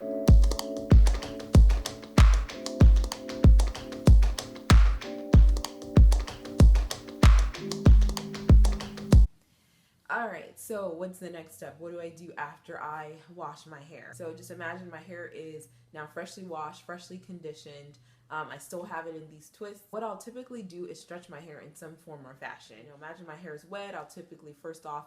All right, so what's the next step? What do I do after I wash my hair? So just imagine my hair is now freshly washed, freshly conditioned. I still have it in these twists. What I'll typically do is stretch my hair in some form or fashion. Imagine my hair is wet. I'll typically first off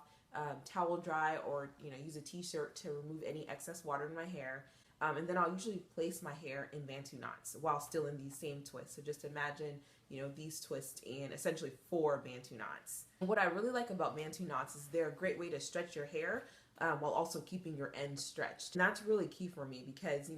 towel dry or use a t-shirt to remove any excess water in my hair. And then I'll usually place my hair in Bantu knots while still in these same twists. So just imagine, these twists in essentially 4 Bantu knots. What I really like about Bantu knots is they're a great way to stretch your hair while also keeping your ends stretched. And that's really key for me because,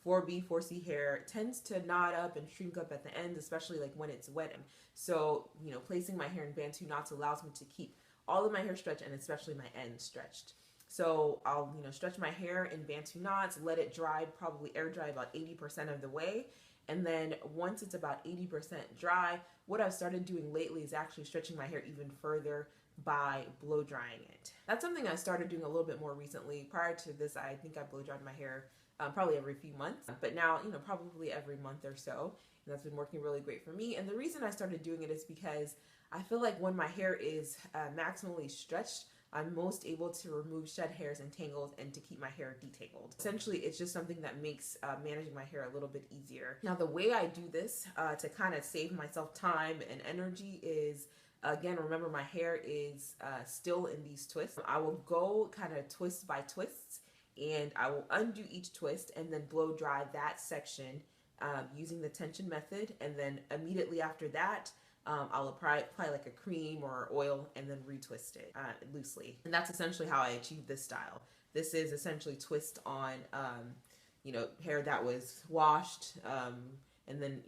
4B, 4C hair tends to knot up and shrink up at the ends, especially like when it's wet. So, placing my hair in Bantu knots allows me to keep all of my hair stretched and especially my ends stretched. So I'll, stretch my hair in Bantu knots, let it dry, probably air dry about 80% of the way. And then once it's about 80% dry, what I've started doing lately is actually stretching my hair even further by blow drying it. That's something I started doing a little bit more recently. Prior to this, I think I blow dried my hair probably every few months, but now, probably every month or so. And that's been working really great for me. And the reason I started doing it is because I feel like when my hair is maximally stretched, I'm most able to remove shed hairs and tangles and to keep my hair detangled. Essentially, it's just something that makes managing my hair a little bit easier. Now, the way I do this to kind of save myself time and energy is, again, remember my hair is still in these twists. I will go kind of twist by twists, and I will undo each twist and then blow dry that section using the tension method. And then immediately after that, I'll apply like a cream or oil and then retwist it loosely. And that's essentially how I achieve this style. This is essentially twist on, hair that was washed and then,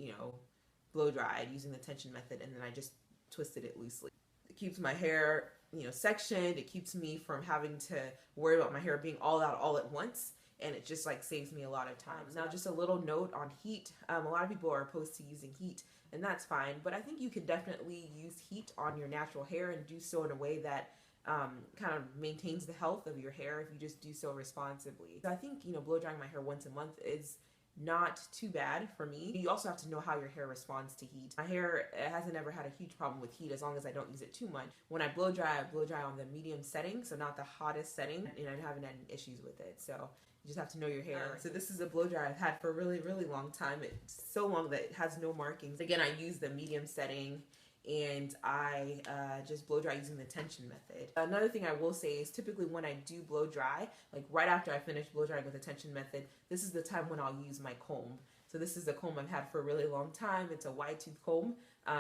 blow dried using the tension method, and then I just twisted it loosely. It keeps my hair, sectioned. It keeps me from having to worry about my hair being all out all at once. And it just like saves me a lot of time. Now, just a little note on heat. A lot of people are opposed to using heat, and that's fine. But I think you can definitely use heat on your natural hair and do so in a way that kind of maintains the health of your hair if you just do so responsibly. So I think, blow drying my hair once a month is not too bad for me. You also have to know how your hair responds to heat. My hair hasn't ever had a huge problem with heat as long as I don't use it too much. When I blow dry on the medium setting, so not the hottest setting, and I haven't had any issues with it. So you just have to know your hair. So this is a blow dry I've had for a really, really long time. It's so long that it has no markings. Again, I use the medium setting, and I just blow dry using the tension method. Another thing I will say is typically when I do blow dry, like right after I finish blow drying with the tension method, this is the time when I'll use my comb. So this is a comb I've had for a really long time. It's a wide tooth comb.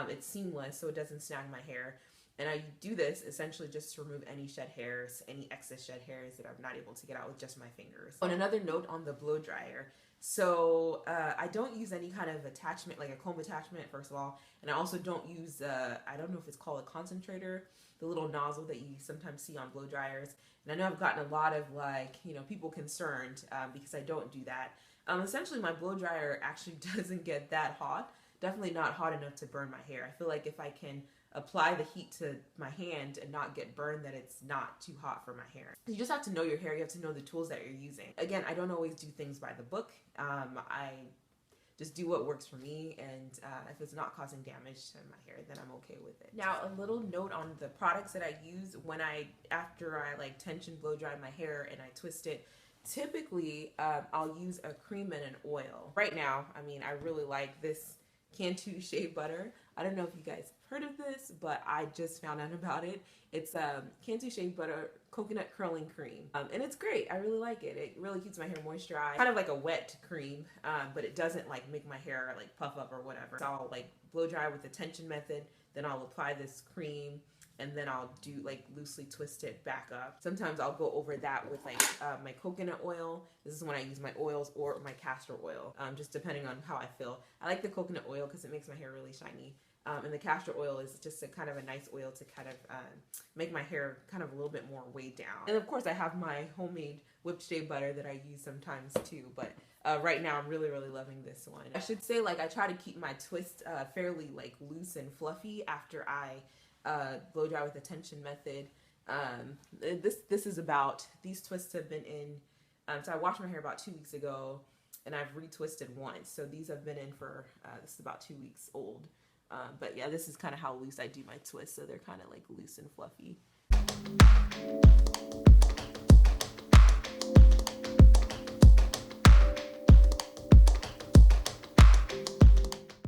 It's seamless, so it doesn't snag my hair. And I do this essentially just to remove any shed hairs, any excess shed hairs that I'm not able to get out with just my fingers. On another note on the blow dryer, so I don't use any kind of attachment, like a comb attachment, first of all. And I also don't use, I don't know if it's called a concentrator, the little nozzle that you sometimes see on blow dryers. And I know I've gotten a lot of people concerned because I don't do that. Essentially, my blow dryer actually doesn't get that hot. Definitely not hot enough to burn my hair. I feel like if I can apply the heat to my hand and not get burned, that it's not too hot for my hair. You just have to know your hair. You have to know the tools that you're using. Again, I don't always do things by the book. I just do what works for me, and if it's not causing damage to my hair, then I'm okay with it. Now, a little note on the products that I use after I tension blow dry my hair and I twist it. Typically, I'll use a cream and an oil. Right now, I really like this Cantu Shea Butter. I don't know if you guys heard of this, but I just found out about it. It's Cantu Shea Butter Coconut Curling Cream, and it's great. I really like it. It really keeps my hair moisturized, kind of like a wet cream, but it doesn't make my hair puff up or whatever. So I'll blow dry with the tension method, then I'll apply this cream, and then I'll do loosely twist it back up. Sometimes I'll go over that with my coconut oil. This is when I use my oils or my castor oil, just depending on how I feel. I like the coconut oil because it makes my hair really shiny. And the castor oil is just a kind of a nice oil to kind of make my hair kind of a little bit more weighed down. And of course I have my homemade whipped shea butter that I use sometimes too, but right now I'm really, really loving this one. I should say I try to keep my twist fairly loose and fluffy after I blow dry with the tension method. This is about, these twists have been in So I washed my hair about 2 weeks ago, and I've retwisted once. So these have been in for, this is about 2 weeks old. But yeah, this is kind of how loose I do my twists. So they're kind of like loose and fluffy.